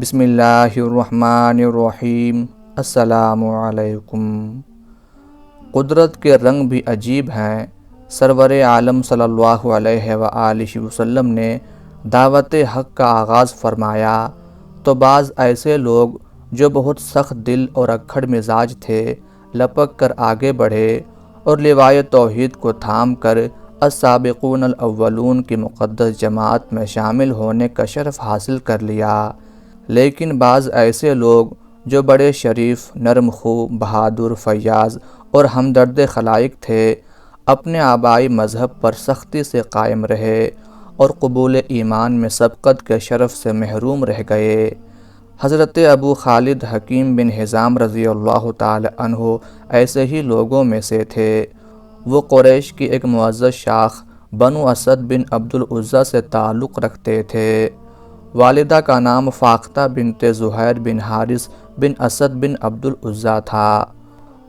بسم اللہ الرحمن الرحیم۔ السلام علیکم۔ قدرت کے رنگ بھی عجیب ہیں۔ سرور عالم صلی اللہ علیہ وآلہ وسلم نے دعوت حق کا آغاز فرمایا تو بعض ایسے لوگ جو بہت سخت دل اور اکھڑ مزاج تھے لپک کر آگے بڑھے اور لوائے توحید کو تھام کر السابقون الاولون کی مقدس جماعت میں شامل ہونے کا شرف حاصل کر لیا، لیکن بعض ایسے لوگ جو بڑے شریف، نرم خو، بہادر، فیاض اور ہمدرد خلائق تھے اپنے آبائی مذہب پر سختی سے قائم رہے اور قبول ایمان میں سبقت کے شرف سے محروم رہ گئے۔ حضرت ابو خالد حکیم بن حزام رضی اللہ تعالی عنہ ایسے ہی لوگوں میں سے تھے۔ وہ قریش کی ایک معزز شاخ بنو اسد بن عبد العزیٰ سے تعلق رکھتے تھے۔ والدہ کا نام فاختہ بنت زہیر بن حارث بن اسد بن عبد العزیٰ تھا۔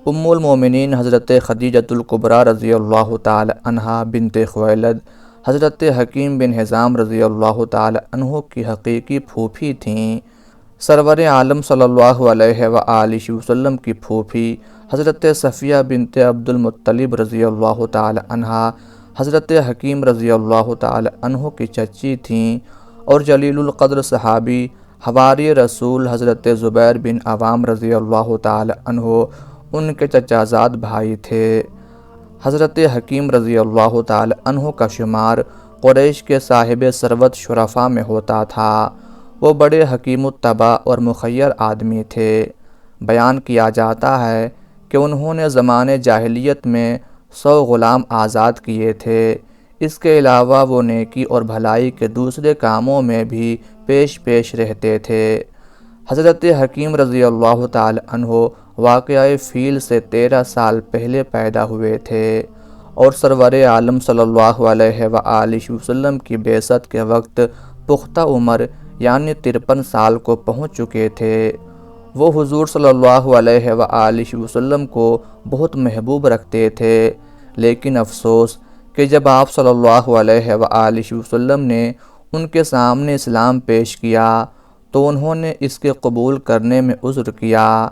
ام المومنین حضرت خدیجۃ الکبریٰ رضی اللہ تعالی عنہا بنت خویلد حضرت حکیم بن حزام رضی اللہ تعالی عنہ کی حقیقی پھوپھی تھیں۔ سرور عالم صلی اللہ علیہ وآلہ وسلم کی پھوپھی حضرت صفیہ بنت عبد المطلب رضی اللہ تعالی عنہا حضرت حکیم رضی اللہ تعالی عنہ کی چچی تھیں اور جلیل القدر صحابی حواری رسول حضرت زبیر بن عوام رضی اللہ تعالی عنہ ان کے چچا زاد بھائی تھے۔ حضرت حکیم رضی اللہ تعالی عنہ کا شمار قریش کے صاحب ثروت شرفاء میں ہوتا تھا۔ وہ بڑے حکیم الطبع اور مخیر آدمی تھے۔ بیان کیا جاتا ہے کہ انہوں نے زمانے جاہلیت میں 100 غلام آزاد کیے تھے۔ اس کے علاوہ وہ نیکی اور بھلائی کے دوسرے کاموں میں بھی پیش رہتے تھے۔ حضرت حکیم رضی اللہ تعالی عنہ واقعہ فیل سے 13 سال پہلے پیدا ہوئے تھے اور سرور عالم صلی اللہ علیہ وآلہ وسلم کی بعثت کے وقت پختہ عمر یعنی 53 سال کو پہنچ چکے تھے۔ وہ حضور صلی اللہ علیہ وآلہ وسلم کو بہت محبوب رکھتے تھے، لیکن افسوس کہ جب آپ صلی اللہ علیہ وآلہ وسلم نے ان کے سامنے اسلام پیش کیا تو انہوں نے اس کے قبول کرنے میں عذر کیا۔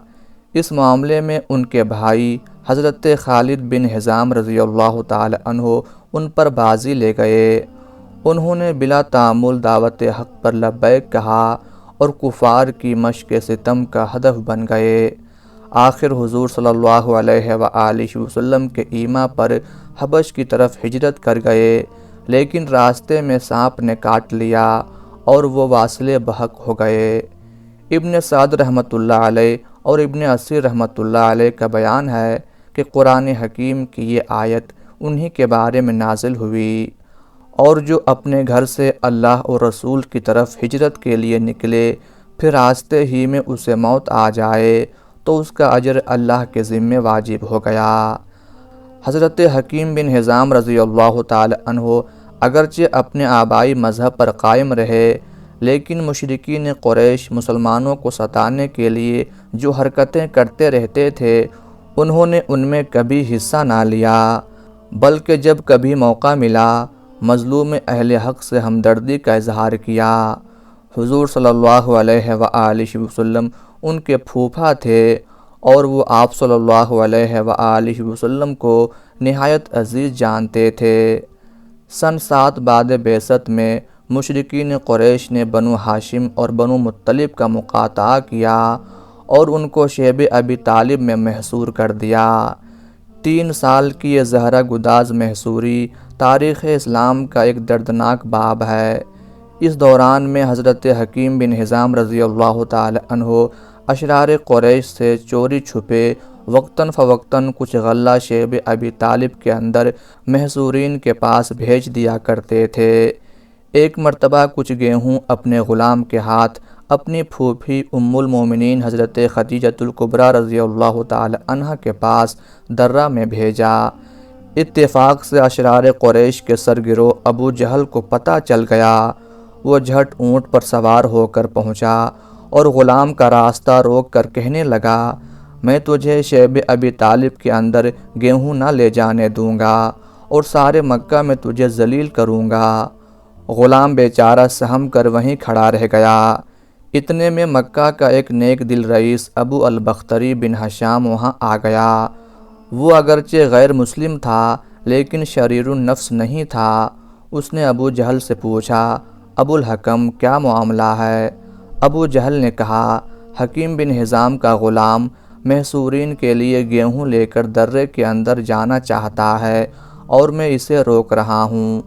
اس معاملے میں ان کے بھائی حضرت خالد بن حزام رضی اللہ تعالی عنہ ان پر بازی لے گئے۔ انہوں نے بلا تعامل دعوت حق پر لبیک کہا اور کفار کی مشق ستم کا ہدف بن گئے۔ آخر حضور صلی اللہ علیہ وآلہ وسلم کے ایما پر حبش کی طرف ہجرت کر گئے، لیکن راستے میں سانپ نے کاٹ لیا اور وہ واصل بحق ہو گئے۔ ابن سعد رحمۃ اللہ علیہ اور ابن اسیر رحمۃ اللہ علیہ کا بیان ہے کہ قرآن حکیم کی یہ آیت انہی کے بارے میں نازل ہوئی، اور جو اپنے گھر سے اللہ اور رسول کی طرف ہجرت کے لیے نکلے پھر راستے ہی میں اسے موت آ جائے تو اس کا اجر اللہ کے ذمے واجب ہو گیا۔ حضرت حکیم بن حزام رضی اللہ تعالی عنہ اگرچہ اپنے آبائی مذہب پر قائم رہے، لیکن مشرکین قریش مسلمانوں کو ستانے کے لیے جو حرکتیں کرتے رہتے تھے انہوں نے ان میں کبھی حصہ نہ لیا، بلکہ جب کبھی موقع ملا مظلوم اہل حق سے ہمدردی کا اظہار کیا۔ حضور صلی اللہ علیہ وآلہ وسلم ان کے پھوپھا تھے اور وہ آپ صلی اللہ علیہ وآلہ وسلم کو نہایت عزیز جانتے تھے۔ سن 7 بعد بعثت میں مشرکین قریش نے بنو ہاشم اور بنو مطلب کا مقاطعہ کیا اور ان کو شیب ابی طالب میں محصور کر دیا۔ 3 سال کی یہ زہرہ گداز محصوری تاریخ اسلام کا ایک دردناک باب ہے۔ اس دوران میں حضرت حکیم بن حزام رضی اللہ تعالی عنہ اشرار قریش سے چوری چھپے وقتاً فوقتاً کچھ غلہ شیب ابی طالب کے اندر محصورین کے پاس بھیج دیا کرتے تھے۔ ایک مرتبہ کچھ گیہوں اپنے غلام کے ہاتھ اپنی پھوپھی ام المومنین حضرت خدیجۃ الکبریٰ رضی اللہ تعالی عنہ کے پاس درہ میں بھیجا۔ اتفاق سے اشرار قریش کے سرگرو ابو جہل کو پتہ چل گیا۔ وہ جھٹ اونٹ پر سوار ہو کر پہنچا اور غلام کا راستہ روک کر کہنے لگا، میں تجھے شیب ابی طالب کے اندر گیہوں نہ لے جانے دوں گا اور سارے مکہ میں تجھے ذلیل کروں گا۔ غلام بیچارہ سہم کر وہیں کھڑا رہ گیا۔ اتنے میں مکہ کا ایک نیک دل رئیس ابو البختری بن حشام وہاں آ گیا۔ وہ اگرچہ غیر مسلم تھا لیکن شریر النفس نہیں تھا۔ اس نے ابو جہل سے پوچھا، ابو الحکم کیا معاملہ ہے؟ ابو جہل نے کہا، حکیم بن حزام کا غلام محصورین کے لیے گیہوں لے کر درے کے اندر جانا چاہتا ہے اور میں اسے روک رہا ہوں۔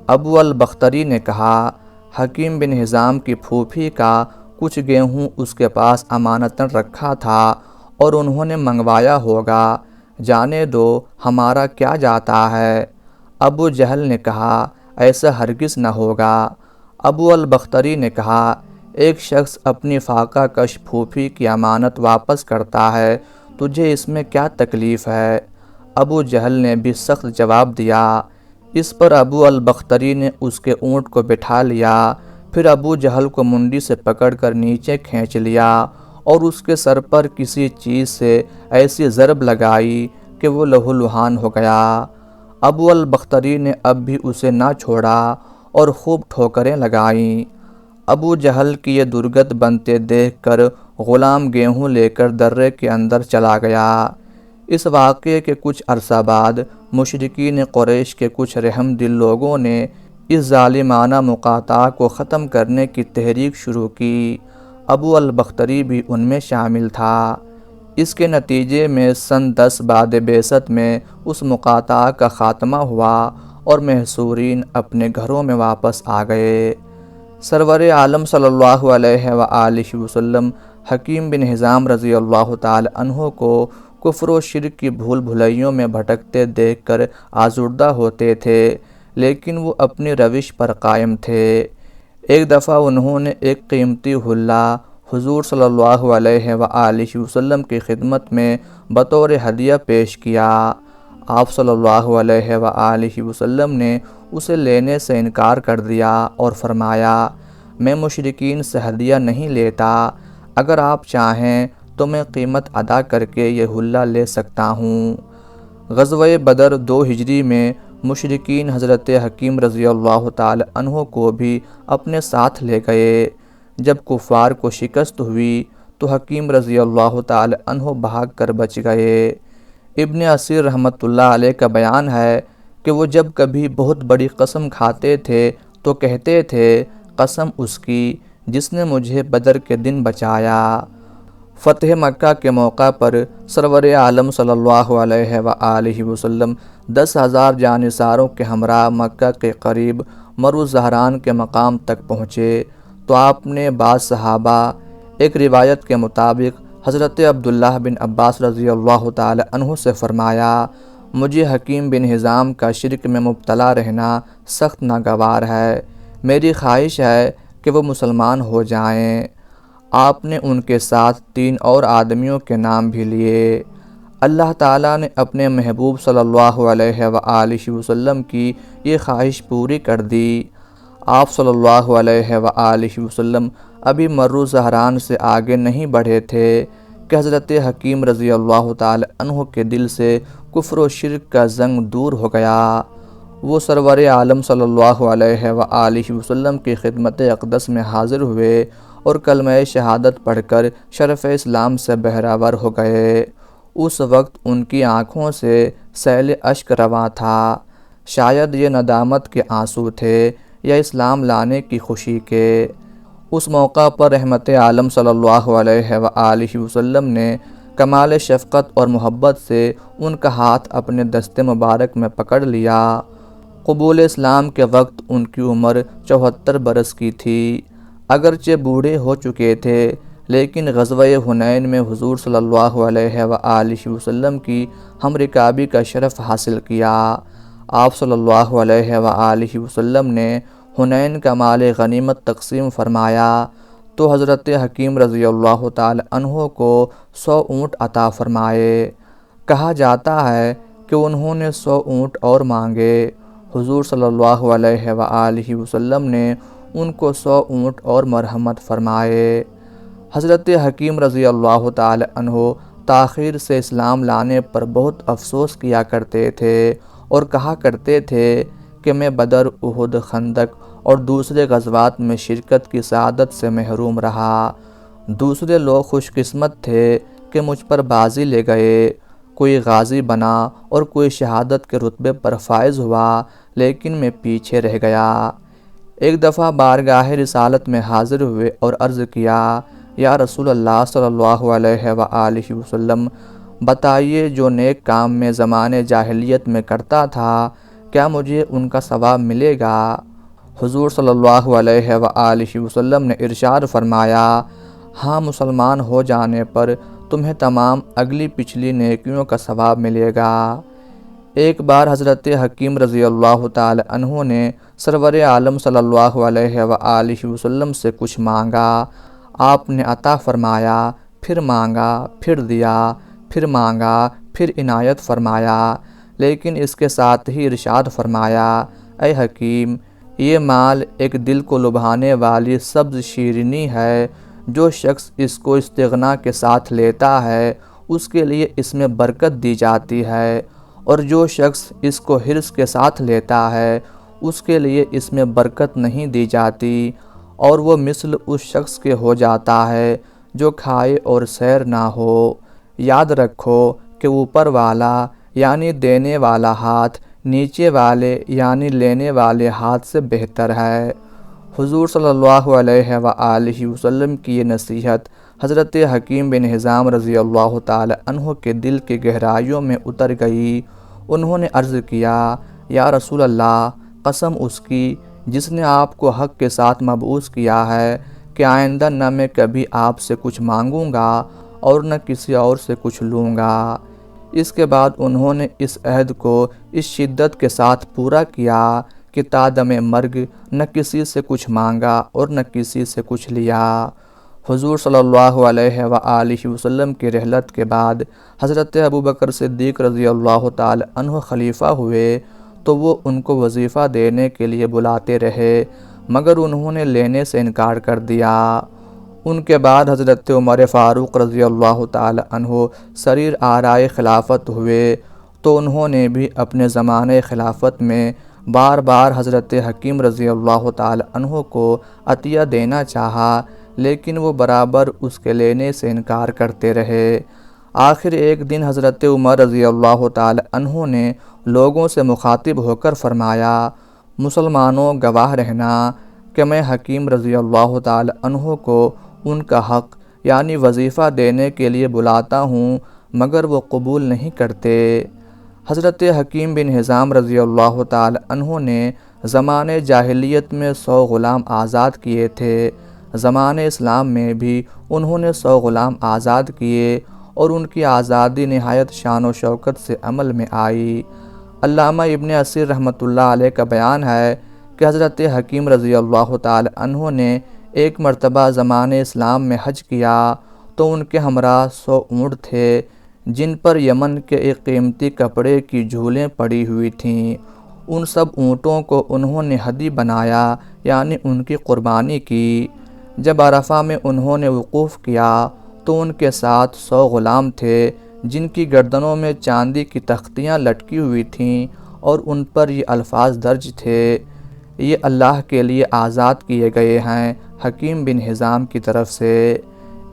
ابو البختری نے کہا، حکیم بن حزام کی پھوپھی کا کچھ گیہوں اس کے پاس امانتاً رکھا تھا اور انہوں نے منگوایا ہوگا، جانے دو، ہمارا کیا جاتا ہے؟ ابو جہل نے کہا، ایسا ہرگز نہ ہوگا۔ ابو البختری نے کہا، ایک شخص اپنی فاقہ کش پھوپھی کی امانت واپس کرتا ہے، تجھے اس میں کیا تکلیف ہے؟ ابو جہل نے بھی سخت جواب دیا۔ اس پر ابو البختری نے اس کے اونٹ کو بٹھا لیا، پھر ابو جہل کو منڈی سے پکڑ کر نیچے کھینچ لیا اور اس کے سر پر کسی چیز سے ایسی ضرب لگائی کہ وہ لہو لہان ہو گیا۔ ابو البختری نے اب بھی اسے نہ چھوڑا اور خوب ٹھوکریں لگائیں۔ ابو جہل کی یہ درگت بنتے دیکھ کر غلام گیہوں لے کر درے کے اندر چلا گیا۔ اس واقعے کے کچھ عرصہ بعد مشرکین قریش کے کچھ رحم دل لوگوں نے اس ظالمانہ مقاطعہ کو ختم کرنے کی تحریک شروع کی۔ ابو البختری بھی ان میں شامل تھا۔ اس کے نتیجے میں سن 10 بعد بعثت میں اس مقاطعہ کا خاتمہ ہوا اور محصورین اپنے گھروں میں واپس آ گئے۔ سرور عالم صلی اللہ علیہ وآلہ وسلم حکیم بن حزام رضی اللہ تعالی عنہ کو کفر و شرک کی بھول بھلائیوں میں بھٹکتے دیکھ کر آزردہ ہوتے تھے، لیکن وہ اپنی روش پر قائم تھے۔ ایک دفعہ انہوں نے ایک قیمتی حلہ حضور صلی اللہ علیہ وآلہ وسلم کی خدمت میں بطور ہدیہ پیش کیا۔ آپ صلی اللہ علیہ وآلہ وسلم نے اسے لینے سے انکار کر دیا اور فرمایا، میں مشرکین سے ہدیہ نہیں لیتا، اگر آپ چاہیں تو میں قیمت ادا کر کے یہ حلہ لے سکتا ہوں۔ غزوہ بدر 2 ہجری میں مشرکین حضرت حکیم رضی اللہ تعالی عنہ کو بھی اپنے ساتھ لے گئے۔ جب کفار کو شکست ہوئی تو حکیم رضی اللہ تعالی عنہ بھاگ کر بچ گئے۔ ابن اسیر رحمۃ اللہ علیہ کا بیان ہے کہ وہ جب کبھی بہت بڑی قسم کھاتے تھے تو کہتے تھے، قسم اس کی جس نے مجھے بدر کے دن بچایا۔ فتح مکہ کے موقع پر سرور عالم صلی اللہ علیہ وآلہ وسلم 10,000 جانثاروں کے ہمراہ مکہ کے قریب مرو زہران کے مقام تک پہنچے تو آپ نے بعض صحابہ، ایک روایت کے مطابق حضرت عبداللہ بن عباس رضی اللہ تعالی عنہ سے فرمایا، مجھے حکیم بن حزام کا شرک میں مبتلا رہنا سخت ناگوار ہے، میری خواہش ہے کہ وہ مسلمان ہو جائیں۔ آپ نے ان کے ساتھ 3 اور آدمیوں کے نام بھی لیے۔ اللہ تعالیٰ نے اپنے محبوب صلی اللہ علیہ وآلہ وسلم کی یہ خواہش پوری کر دی۔ آپ صلی اللہ علیہ وآلہ وسلم ابھی مرو زہران سے آگے نہیں بڑھے تھے کہ حضرت حکیم رضی اللہ تعالی عنہ کے دل سے کفر و شرک کا زنگ دور ہو گیا۔ وہ سرور عالم صلی اللہ علیہ وآلہ وسلم کی خدمت اقدس میں حاضر ہوئے اور کلمہ شہادت پڑھ کر شرف اسلام سے بہرہ ہو گئے۔ اس وقت ان کی آنکھوں سے سیل اشک رواں تھا، شاید یہ ندامت کے آنسو تھے یا اسلام لانے کی خوشی کے۔ اس موقع پر رحمت عالم صلی اللہ علیہ وآلہ وسلم نے کمال شفقت اور محبت سے ان کا ہاتھ اپنے دست مبارک میں پکڑ لیا۔ قبول اسلام کے وقت ان کی عمر 74 برس کی تھی۔ اگرچہ بوڑھے ہو چکے تھے لیکن غزوہ حنین میں حضور صلی اللہ علیہ وآلہ وسلم کی ہم رکابی کا شرف حاصل کیا۔ آپ صلی اللہ علیہ وآلہ وسلم نے حنین کا مال غنیمت تقسیم فرمایا تو حضرت حکیم رضی اللہ تعالی عنہ کو 100 اونٹ عطا فرمائے۔ کہا جاتا ہے کہ انہوں نے 100 اونٹ اور مانگے، حضور صلی اللہ علیہ وآلہ وسلم نے ان کو 100 اونٹ اور مرحمت فرمائے۔ حضرت حکیم رضی اللہ تعالی عنہ تاخیر سے اسلام لانے پر بہت افسوس کیا کرتے تھے اور کہا کرتے تھے کہ میں بدر، احد، خندق اور دوسرے غزوات میں شرکت کی سعادت سے محروم رہا۔ دوسرے لوگ خوش قسمت تھے کہ مجھ پر بازی لے گئے، کوئی غازی بنا اور کوئی شہادت کے رتبے پر فائز ہوا، لیکن میں پیچھے رہ گیا۔ ایک دفعہ بارگاہ رسالت میں حاضر ہوئے اور عرض کیا، یا رسول اللہ صلی اللہ علیہ وآلہ وسلم، بتائیے جو نیک کام میں زمانے جاہلیت میں کرتا تھا، کیا مجھے ان کا ثواب ملے گا؟ حضور صلی اللہ علیہ وآلہ وسلم نے ارشاد فرمایا، ہاں، مسلمان ہو جانے پر تمہیں تمام اگلی پچھلی نیکیوں کا ثواب ملے گا۔ ایک بار حضرت حکیم رضی اللہ تعالی عنہ نے سرور عالم صلی اللہ علیہ وآلہ وسلم سے کچھ مانگا، آپ نے عطا فرمایا، پھر مانگا، پھر دیا، پھر مانگا، پھر عنایت فرمایا، لیکن اس کے ساتھ ہی ارشاد فرمایا، اے حکیم، یہ مال ایک دل کو لبھانے والی سبز شیرنی ہے، جو شخص اس کو استغنا کے ساتھ لیتا ہے اس کے لیے اس میں برکت دی جاتی ہے، اور جو شخص اس کو حرص کے ساتھ لیتا ہے اس کے لیے اس میں برکت نہیں دی جاتی، اور وہ مثل اس شخص کے ہو جاتا ہے جو کھائے اور سیر نہ ہو۔ یاد رکھو کہ اوپر والا یعنی دینے والا ہاتھ نیچے والے یعنی لینے والے ہاتھ سے بہتر ہے۔ حضور صلی اللہ علیہ وآلہ وسلم کی یہ نصیحت حضرت حکیم بن حزام رضی اللہ تعالی عنہ کے دل کی گہرائیوں میں اتر گئی۔ انہوں نے عرض کیا، یا رسول اللہ، قسم اس کی جس نے آپ کو حق کے ساتھ مبعوث کیا ہے کہ آئندہ نہ میں کبھی آپ سے کچھ مانگوں گا اور نہ کسی اور سے کچھ لوں گا۔ اس کے بعد انہوں نے اس عہد کو اس شدت کے ساتھ پورا کیا کہ تا دم مرگ نہ کسی سے کچھ مانگا اور نہ کسی سے کچھ لیا۔ حضور صلی اللہ علیہ وآلہ وسلم کی رحلت کے بعد حضرت ابوبکر صدیق رضی اللہ تعالی عنہ خلیفہ ہوئے تو وہ ان کو وظیفہ دینے کے لیے بلاتے رہے، مگر انہوں نے لینے سے انکار کر دیا۔ ان کے بعد حضرت عمر فاروق رضی اللہ تعالی عنہ سریر آرائے خلافت ہوئے تو انہوں نے بھی اپنے زمانے خلافت میں بار بار حضرت حکیم رضی اللہ تعالی عنہ کو عطیہ دینا چاہا، لیکن وہ برابر اس کے لینے سے انکار کرتے رہے۔ آخر ایک دن حضرت عمر رضی اللہ تعالی عنہ نے لوگوں سے مخاطب ہو کر فرمایا، مسلمانوں، گواہ رہنا کہ میں حکیم رضی اللہ تعالی عنہ کو ان کا حق یعنی وظیفہ دینے کے لیے بلاتا ہوں، مگر وہ قبول نہیں کرتے۔ حضرت حکیم بن حزام رضی اللہ تعالی عنہ نے زمانے جاہلیت میں 100 غلام آزاد کیے تھے، زمانے اسلام میں بھی انہوں نے 100 غلام آزاد کیے، اور ان کی آزادی نہایت شان و شوکت سے عمل میں آئی۔ علامہ ابن اثیر رحمۃ اللہ علیہ کا بیان ہے کہ حضرت حکیم رضی اللہ تعالی عنہ نے ایک مرتبہ زمانے اسلام میں حج کیا تو ان کے ہمراہ 100 اونٹ تھے، جن پر یمن کے ایک قیمتی کپڑے کی جھولیں پڑی ہوئی تھیں۔ ان سب اونٹوں کو انہوں نے ہدی بنایا یعنی ان کی قربانی کی۔ جب عرفہ میں انہوں نے وقوف کیا تو ان کے ساتھ 100 غلام تھے، جن کی گردنوں میں چاندی کی تختیاں لٹکی ہوئی تھیں اور ان پر یہ الفاظ درج تھے، یہ اللہ کے لیے آزاد کیے گئے ہیں، حکیم بن حزام کی طرف سے۔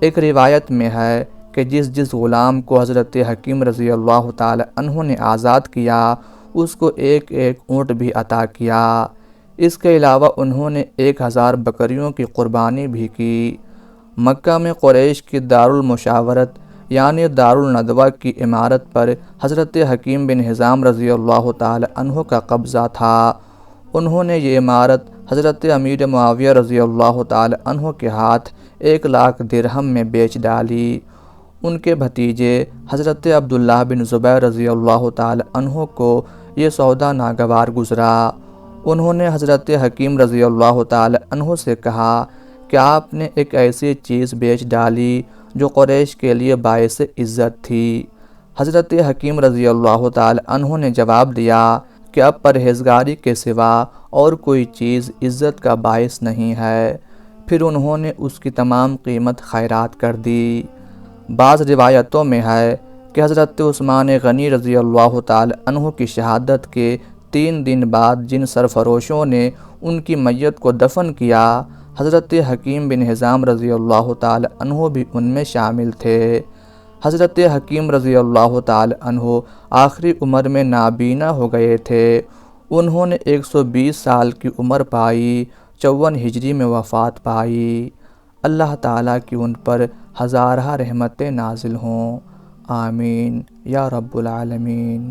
ایک روایت میں ہے کہ جس غلام کو حضرت حکیم رضی اللہ تعالی عنہ نے آزاد کیا اس کو ایک ایک اونٹ بھی عطا کیا۔ اس کے علاوہ انہوں نے 1000 بکریوں کی قربانی بھی کی۔ مکہ میں قریش کی دارالمشاورت یعنی دارالندوہ کی عمارت پر حضرت حکیم بن حزام رضی اللہ تعالی عنہ کا قبضہ تھا۔ انہوں نے یہ عمارت حضرت امیر معاویہ رضی اللہ تعالی عنہ کے ہاتھ 1 لاکھ درہم میں بیچ ڈالی۔ ان کے بھتیجے حضرت عبداللہ بن زبیر رضی اللہ تعالی عنہ کو یہ سودا ناگوار گزرا۔ انہوں نے حضرت حکیم رضی اللہ تعالی عنہ سے کہا کہ آپ نے ایک ایسی چیز بیچ ڈالی جو قریش کے لیے باعث عزت تھی۔ حضرت حکیم رضی اللہ تعالی عنہ نے جواب دیا کہ اب پرہیزگاری کے سوا اور کوئی چیز عزت کا باعث نہیں ہے۔ پھر انہوں نے اس کی تمام قیمت خیرات کر دی۔ بعض روایتوں میں ہے کہ حضرت عثمان غنی رضی اللہ تعالی عنہ کی شہادت کے 3 دن بعد جن سرفروشوں نے ان کی میت کو دفن کیا۔ حضرت حکیم بن حزام رضی اللہ تعالی عنہ بھی ان میں شامل تھے۔ حضرت حکیم رضی اللہ تعالی عنہ آخری عمر میں نابینا ہو گئے تھے۔ انہوں نے 120 سال کی عمر پائی، 54 ہجری میں وفات پائی۔ اللہ تعالیٰ کی ان پر ہزارہ رحمتیں نازل ہوں، آمین یا رب العالمین۔